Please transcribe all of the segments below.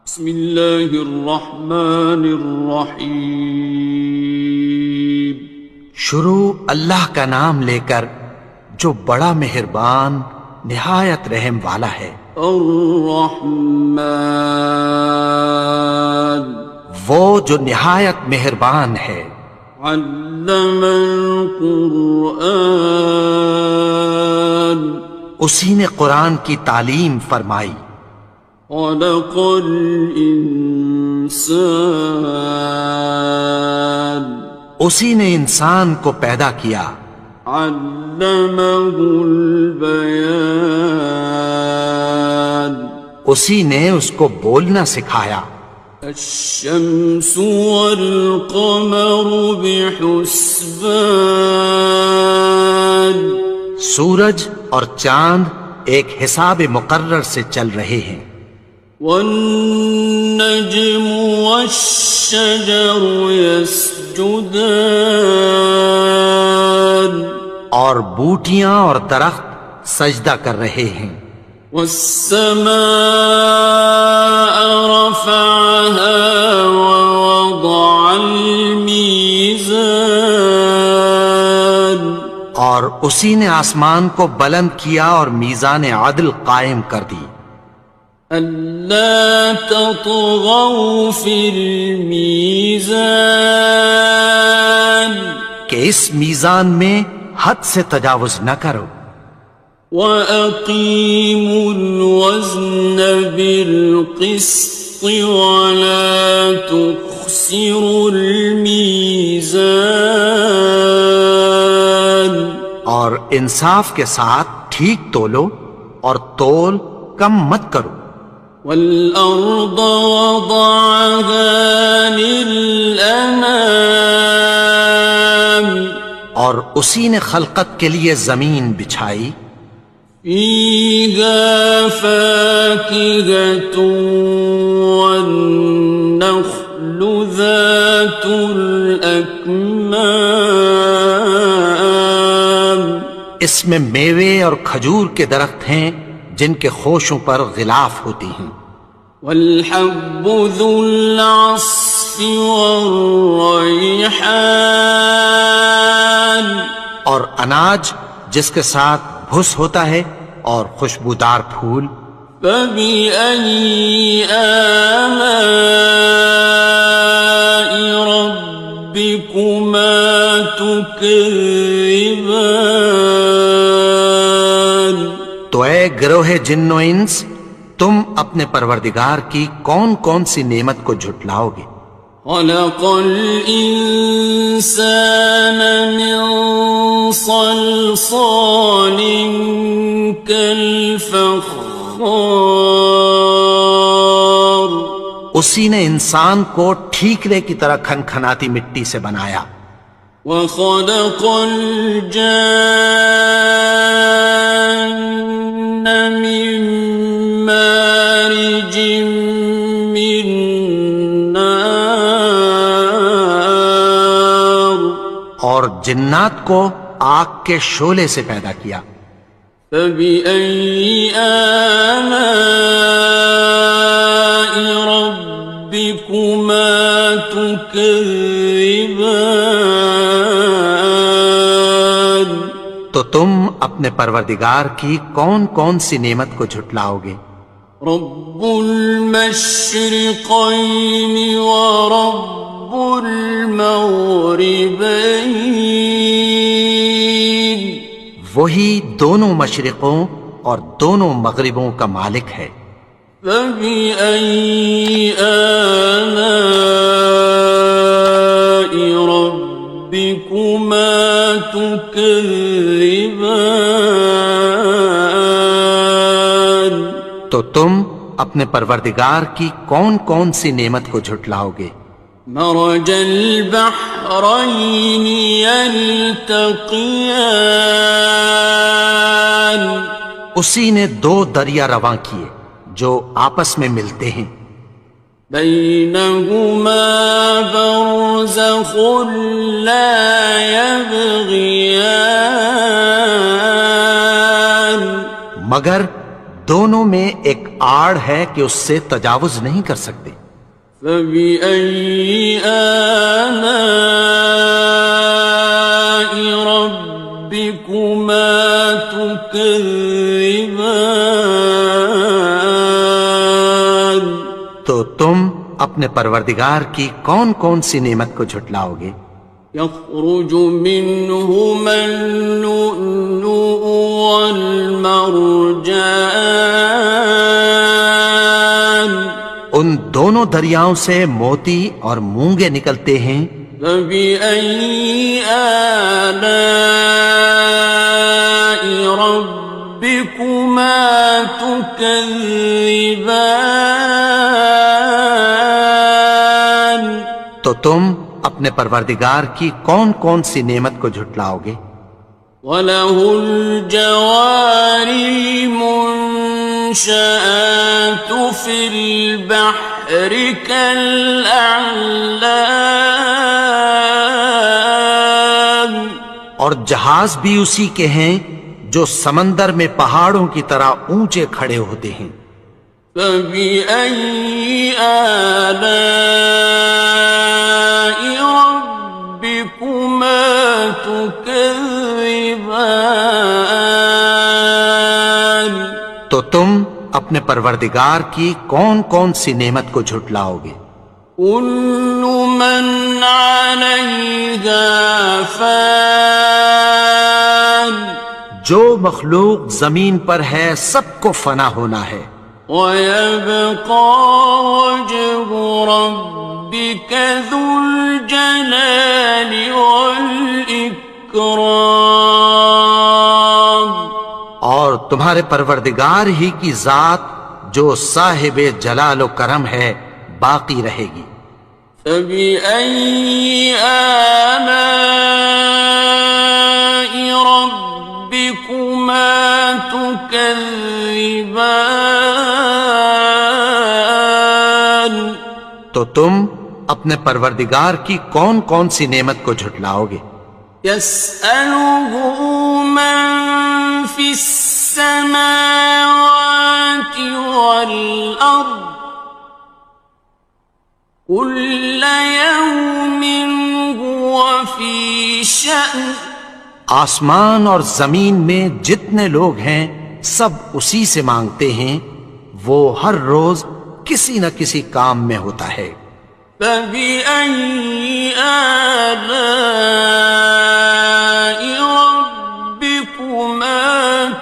بسم اللہ الرحمن الرحیم۔ شروع اللہ کا نام لے کر جو بڑا مہربان نہایت رحم والا ہے۔ الرحمن، وہ جو نہایت مہربان ہے۔ علم القرآن، اسی نے قرآن کی تعلیم فرمائی۔ خلق الانسان، اسی نے انسان کو پیدا کیا۔ علمہ البیان، اسی نے اس کو بولنا سکھایا۔ الشمس والقمر بحسبان، سورج اور چاند ایک حساب مقرر سے چل رہے ہیں۔ والنجم والشجر يسجدان، اور بوٹیاں اور درخت سجدہ کر رہے ہیں۔ والسماء رفعها ووضع الميزان، اور اسی نے آسمان کو بلند کیا اور میزان عدل قائم کر دی۔ ألا تطغوا في الميزان، کہ اس میزان میں حد سے تجاوز نہ کرو۔ وَأَقِيمُوا الْوَزْنَ بِالْقِسْطِ وَلَا تُخْسِرُوا الْمِيزَانَ، اور انصاف کے ساتھ ٹھیک تولو اور تول کم مت کرو۔ وَالْأَرْضَ وَضَعَهَا لِلْأَنَامِ، اور اسی نے خلقت کے لیے زمین بچھائی۔ فِيهَا فَاكِهَةٌ وَالنَّخْلُ ذَاتُ الْأَكْمَامِ، اس میں میوے اور کھجور کے درخت ہیں جن کے خوشوں پر غلاف ہوتی ہیں۔ وَالْحَبُّ ذُو الْعَصْفِ وَالرَّيْحَانِ، اور اناج جس کے ساتھ بھس ہوتا ہے اور خوشبودار پھول۔ فَبِأَيِّ آلَاءِ رَبِّكُمَا تُكَذِّبَانِ، تو اے گروہ جن و انس، تم اپنے پروردگار کی کون کون سی نعمت کو جھٹلاؤ گے؟ خَلَقَ الْإِنسَانَ مِنْ صَلْصَالٍ كَالْفَخَّارِ، اسی نے انسان کو ٹھیکرے کی طرح کھنکھناتی مٹی سے بنایا۔ وَخَلَقَ الْجَانَّ مِن مَّارِجٍ مِّن نَّارٍ، اور جنات کو آگ کے شعلے سے پیدا کیا۔ فَبِأَيِّ آلَاءِ رَبِّكُمَا تُكَذِّبَانِ، تو تم اپنے پروردگار کی کون کون سی نعمت کو جھٹلاؤ گے؟ رب المشرقین ورب المغربین، وہی دونوں مشرقوں اور دونوں مغربوں کا مالک ہے۔ فَبِأَيِّ آلَاءِ رَبِّكُمَا تُكَذِّبَانِ، تو تم اپنے پروردگار کی کون کون سی نعمت کو جھٹلاؤ گے؟ مرج البحرین یلتقیان، اسی نے دو دریا رواں کیے جو آپس میں ملتے ہیں۔ بینہما برزخ لا یبغیان، مگر دونوں میں ایک آڑ ہے کہ اس سے تجاوز نہیں کر سکتے۔ فبأي آلاء ربكما تكذبان؟ تو تم اپنے پروردگار کی کون کون سی نعمت کو جھٹلاؤ گے؟ يخرج منهما اللؤلؤ والمرجان ان دونوں دریاؤں سے موتی اور مونگے نکلتے ہیں۔ فبأي آلاء ربكما تكذبان؟ تو تم اپنے پروردگار کی کون کون سی نعمت کو جھٹلاؤ گے؟ وَلَهُ الْجَوَارِ الْمُنشَآتُ فِي الْبَحْرِ كَالْأَعْلَامِ، اور جہاز بھی اسی کے ہیں جو سمندر میں پہاڑوں کی طرح اونچے کھڑے ہوتے ہیں۔ فَبِأَيِّ آلَاءِ رَبِّكُمَا تُكَذِّبَانِ؟ تو تم اپنے پروردگار کی کون کون سی نعمت کو جھٹلاؤ گے؟ كُلُّ مَنْ عَلَيْهَا فَانٍ، جو مخلوق زمین پر ہے سب کو فنا ہونا ہے۔ وَيَبْقَى وَجْهُ رَبِّكَ ذُو الْجَلَالِ وَالْإِكْرَامِ، اور تمہارے پروردگار ہی کی ذات جو صاحب جلال و کرم ہے باقی رہے گی۔ فَبِأَيِّ آلَاءِ رَبِّكُمَا تُكَذِّبَانِ؟ تو تم اپنے پروردگار کی کون کون سی نعمت کو جھٹلاؤ گے؟ يَسْأَلُهُ مَن فِي السَّمَاوَاتِ وَالْأَرْضِ كُلَّ يَوْمٍ هُوَ فِي شَأْنٍ، آسمان اور زمین میں جتنے لوگ ہیں سب اسی سے مانگتے ہیں، وہ ہر روز کسی نہ کسی کام میں ہوتا ہے۔ فَبِأَيِّ آلَاءِ رَبِّكُمَا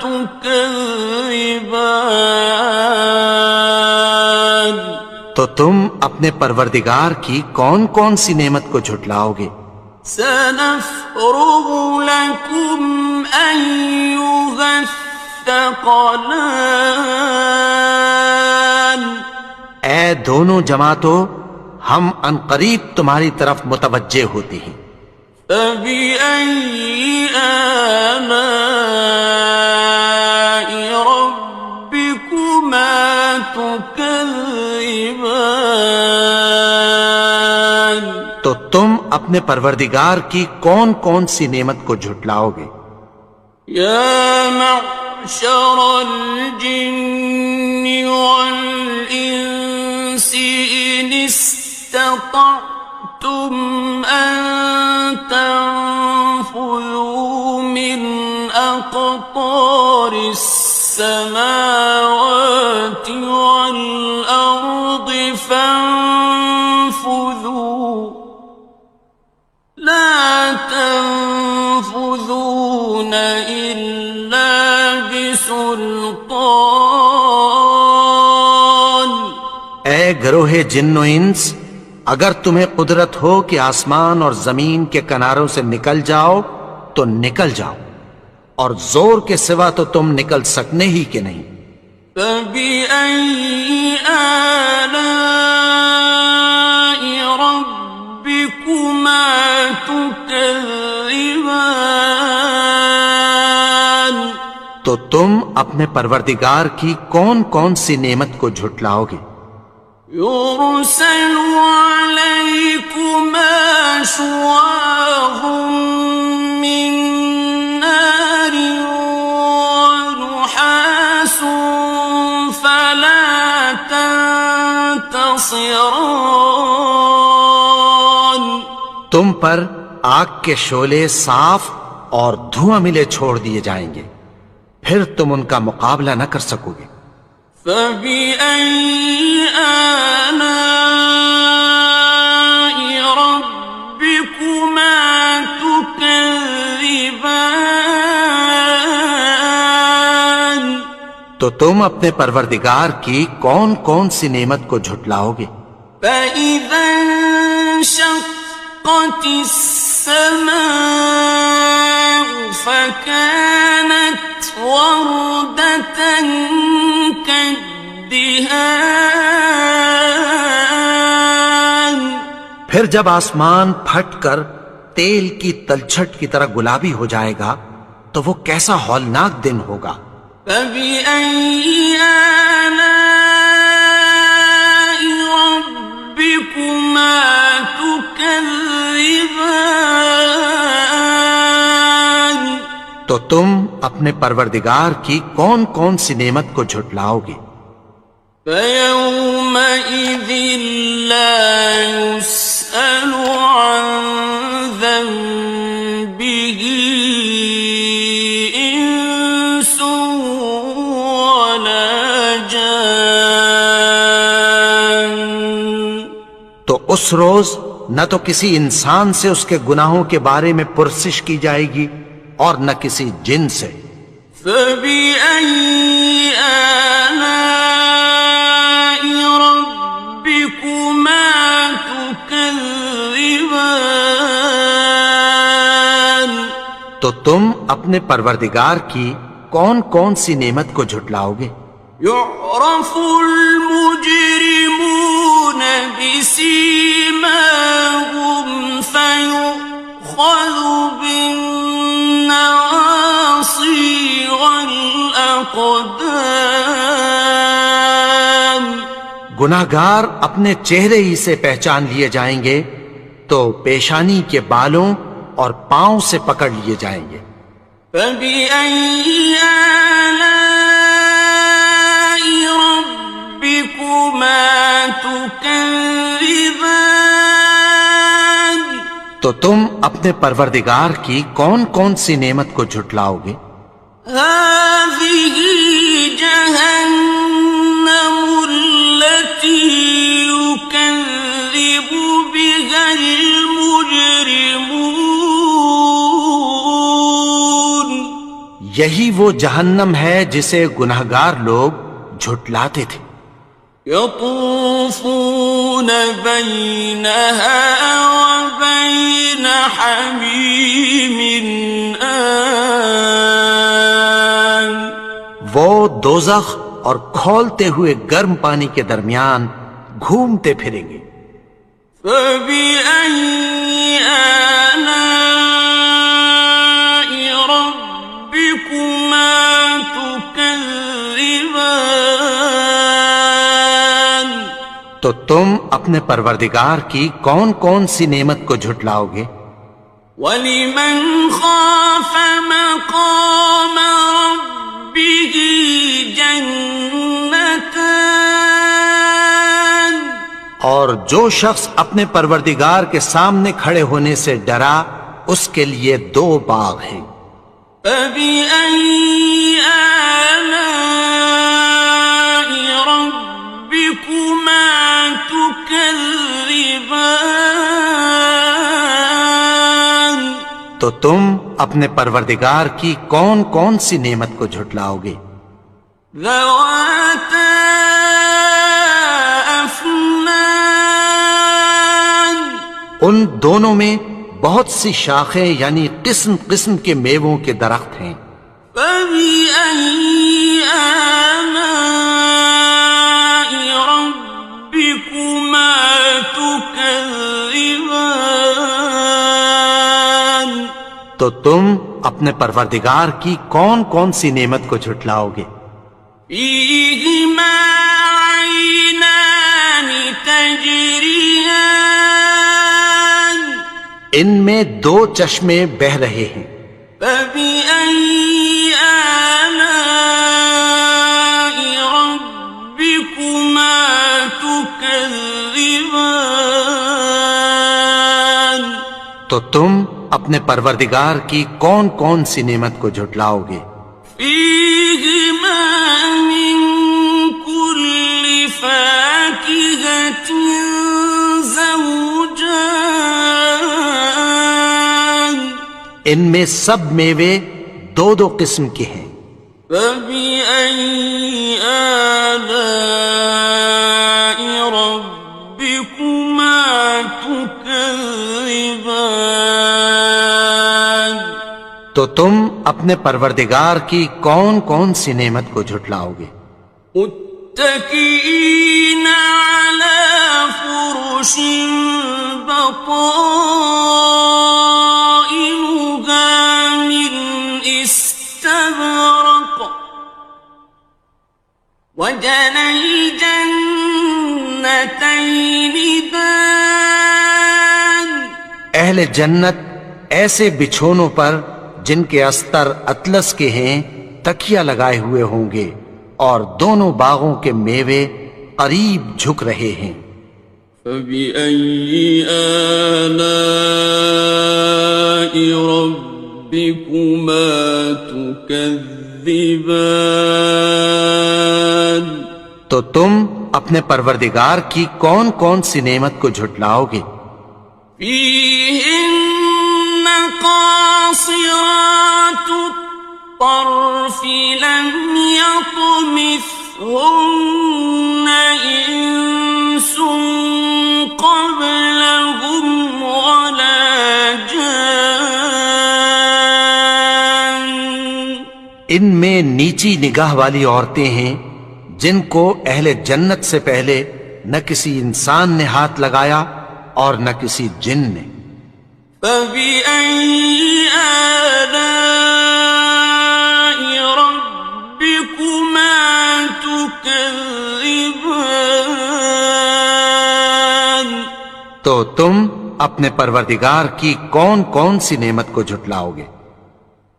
تُكَذِّبَانِ؟ تو تم اپنے پروردگار کی کون کون سی نعمت کو جھٹلاؤ گے؟ سَنَفْرُغُ لَكُمْ أَيُّهَ الثَّقَلَانِ، اے دونوں جماعتوں ہم عنقریب تمہاری طرف متوجہ ہوتے ہیں۔ فَبِأَيِّ آلَاءِ رَبِّكُمَا تُكَذِّبَانِ؟ تو تم اپنے پروردگار کی کون کون سی نعمت کو جھٹلاؤ گے؟ يَا مَعْشَرَ الْجِنِّ وَالْإِنسِ إِنِ اسْتَطَعْتُمْ أَن تَنفُذُوا مِنْ أَقْطَارِ السَّمَاوَاتِ وَالْأَرْضِ فَانفُذُوا لَا تَنفُذُونَ إِلَّا بِسُلْطَانٍ۔ اے گروہ جن و انس، اگر تمہیں قدرت ہو کہ آسمان اور زمین کے کناروں سے نکل جاؤ تو نکل جاؤ، اور زور کے سوا تو تم نکل سکنے ہی کہ نہیں۔ فَبِأَيِّ آلَاءِ رَبِّكُمَا تُكَذِّبَانِ؟ تو تم اپنے پروردگار کی کون کون سی نعمت کو جھٹلاؤ گے؟ يُرْسَلُ عَلَيْكُمَا شُوَاظٌ مِّن نَّارٍ وَنُحَاسٌ ينتصران تم پر آگ کے شعلے صاف اور دھواں ملے چھوڑ دیے جائیں گے، پھر تم ان کا مقابلہ نہ کر سکو گے۔ فبأي آلاء ربكما تكذبان تو تم اپنے پروردگار کی کون کون سی نعمت کو جھٹلاؤ گے؟ فإذا انشقت السماء فكانت وردة كالدهان پھر جب آسمان پھٹ کر تیل کی تلچھٹ کی طرح گلابی ہو جائے گا تو وہ کیسا ہولناک دن ہوگا۔ فبأي آلاء ربكما تكذبان تو تم اپنے پروردگار کی کون کون سی نعمت کو جھٹلاؤ گے؟ فيومئذ لا يسأل عن ذنبه إنس ولا جان تو اس روز نہ تو کسی انسان سے اس کے گناہوں کے بارے میں پرسش کی جائے گی اور نہ کسی جن سے۔ فبأي آلاء ربكما تكذبان تو تم اپنے پروردگار کی کون کون سی نعمت کو جھٹلاؤ گے؟ يعرف المجرمون بسيماهم فيؤخذ بالنواصي والأقدام گناہگار اپنے چہرے ہی سے پہچان لیے جائیں گے تو پیشانی کے بالوں اور پاؤں سے پکڑ لیے جائیں گے۔ فبأي آلاء ربكما تكذبان تو تم اپنے پروردگار کی کون کون سی نعمت کو جھٹلاؤ گے؟ هذه جهنم التي يكذب بها المجرمون یہی وہ جہنم ہے جسے گناہگار لوگ جھٹلاتے تھے۔ يطوفون بينها وبين حميم آن وہ دوزخ اور کھولتے ہوئے گرم پانی کے درمیان گھومتے پھریں گے۔ فبأي آلاء ربكما تكذبان تو تم اپنے پروردگار کی کون کون سی نعمت کو جھٹلاؤ گے؟ وَلِمَنْ خَافَ مَقَامَ رَبِّهِ جَنَّتَانِ اور جو شخص اپنے پروردگار کے سامنے کھڑے ہونے سے ڈرا اس کے لیے دو باغ ہیں۔ فَبِأَيِّ آلَاءِ رَبِّكُمَا تُكَذِّبَانِ تو تم اپنے پروردگار کی کون کون سی نعمت کو جھٹلاؤ گے؟ ذَوَاتَا أَفْنَانٍ ان دونوں میں بہت سی شاخیں یعنی قسم قسم کے میووں کے درخت ہیں۔ فَبِأَيِّ آلَاءِ رَبِّكُمَا تُكَذِّبَانِ تو تم اپنے پروردگار کی کون کون سی نعمت کو جھٹلاؤ گے؟ فِيهِمَا عَيْنَانِ تَجْرِيَانِ ان میں دو چشمے بہہ رہے ہیں۔ فَبِأَيِّ آلَاءِ رَبِّكُمَا تُكَذِّبَانِ تكذبان تو تم اپنے پروردگار کی کون کون سی نعمت کو جھٹلاؤ گے؟ فيهما من كل فاكهة زوجان ان میں سب میوے دو دو قسم کے ہیں۔ فبأي آلاء ربكما تكذبان تو تم اپنے پروردگار کی کون کون سی نعمت کو جھٹلاؤ گے؟ متكئين على فرش بطائنها من استبرق وجنى الجنتين دان اہل جنت ایسے بچھونوں پر جن کے استر اطلس کے ہیں تکیہ لگائے ہوئے ہوں گے، اور دونوں باغوں کے میوے قریب جھک رہے ہیں۔ فبأي آلاء ربكما تكذبان تو تم اپنے پروردگار کی کون کون سی نعمت کو جھٹلاؤ گے؟ فيهن قاصرات الطرف لم يطمثهن إنس قبلهم ولا جان ان میں نیچی نگاہ والی عورتیں ہیں جن کو اہل جنت سے پہلے نہ کسی انسان نے ہاتھ لگایا اور نہ کسی جن نے۔ فبأي آلاء ربكما تكذبان تو تم اپنے پروردگار کی کون کون سی نعمت کو جھٹلاؤ گے؟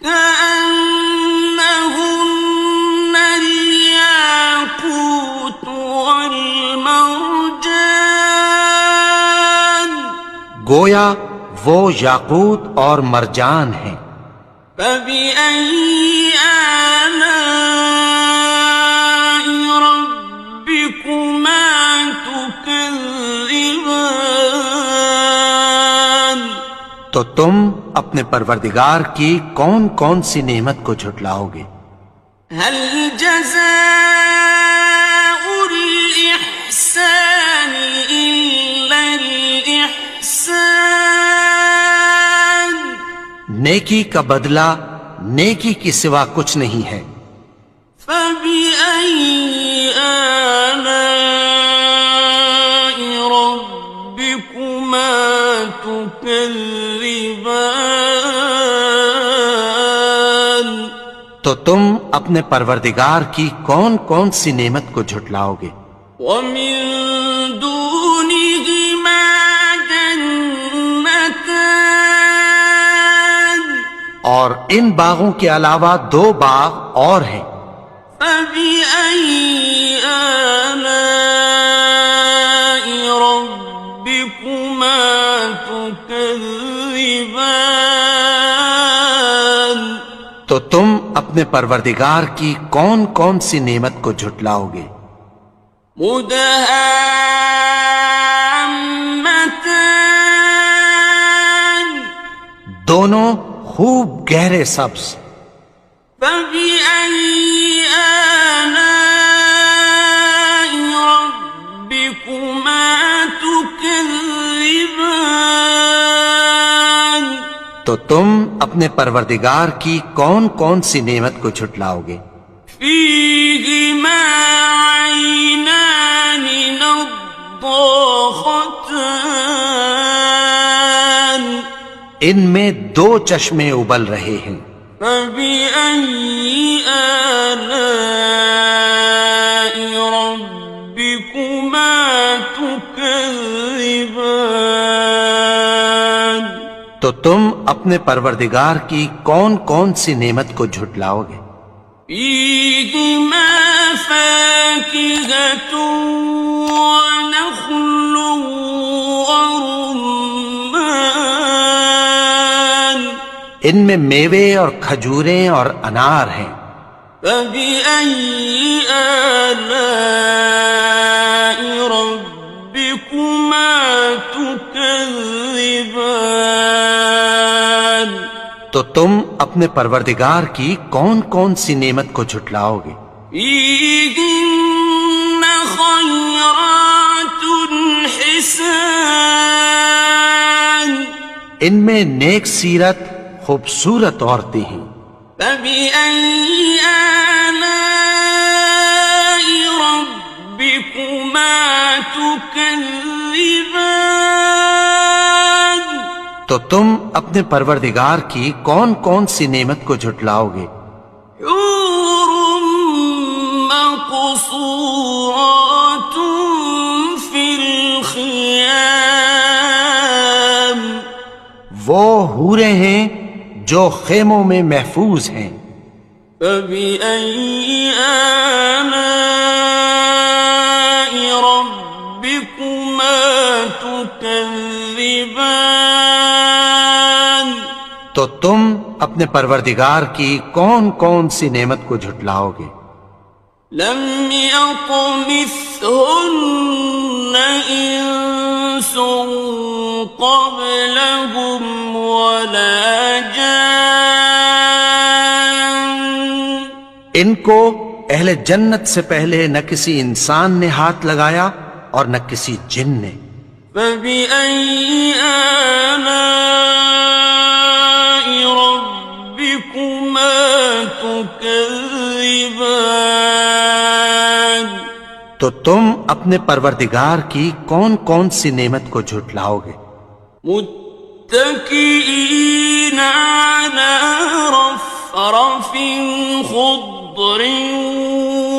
كأنهن الياقوت والمرجان گویا وہ یاقوت اور مرجان ہیں۔ فبأي آلاء ربكما تكذبان تو تم اپنے پروردگار کی کون کون سی نعمت کو جھٹلاؤ گے؟ هل جزاء الإحسان إلا الإحسان نیکی کا بدلہ نیکی کی سوا کچھ نہیں ہے۔ فبأي آلاء ربكما تكذبان تو تم اپنے پروردگار کی کون کون سی نعمت کو جھٹلاؤ گے؟ ومن دونهما جنتان اور ان باغوں کے علاوہ دو باغ اور ہیں۔ فبأي آلاء ربكما تكذبان تو تم اپنے پروردگار کی کون کون سی نعمت کو جھٹلاؤ گے؟ مدهامتان دونوں خوب گہرے سبز۔ فبأي آلاء ربكما تكذبان تو تم اپنے پروردگار کی کون کون سی نعمت کو جھٹلاؤ گے؟ فيهما عينان نضاختان ان میں دو چشمے ابل رہے ہیں۔ فبأي آلاء ربكما تكذبان تو تم اپنے پروردگار کی کون کون سی نعمت کو جھٹلاؤ گے؟ فيهما فاكهة ونخل ورمان ان میں میوے اور کھجوریں اور انار ہیں. فبأي آلاء ربكما تكذبان تو تم اپنے پروردگار کی کون کون سی نعمت کو جھٹلاؤ گے؟ فيهن خيرات حسان ان میں نیک سیرت خوبصورت عورتیں ہیں. فبأي آلاء ربكما تكذبان تو تم اپنے پروردگار کی کون کون سی نعمت کو جھٹلاؤ گے؟ حور مقصورات في الخيام وہ حوریں ہیں جو خیموں میں محفوظ ہیں. فبأي آلاء ربكما تكذبان تو تم اپنے پروردگار کی کون کون سی نعمت کو جھٹلاؤ گے؟ لم يطمثهن إنس قبلهم ولا جان ان کو اہل جنت سے پہلے نہ کسی انسان نے ہاتھ لگایا اور نہ کسی جن نے. فبأي آلاء ربكما تكذبان تو تم اپنے پروردگار کی کون کون سی نعمت کو جھٹلاؤ گے؟ متكئين على رفرف خضر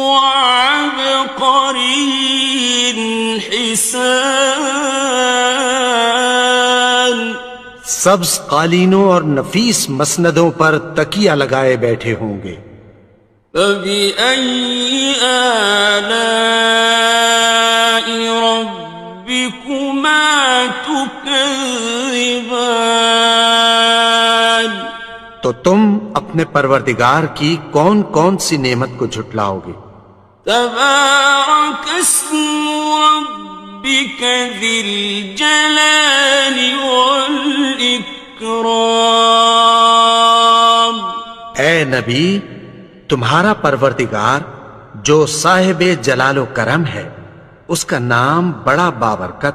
وعبقري حسان سبز قالینوں اور نفیس مسندوں پر تکیہ لگائے بیٹھے ہوں گے. فبأي آلاء ربكما تكذبان تو تم اپنے پروردگار کی کون کون سی نعمت کو جھٹلاؤ گے؟ تبارك اسم ربك ذي الجلال والإكرام اے نبی، تمہارا پروردگار جو صاحب جلال و کرم ہے، اس کا نام بڑا بابرکت ہے.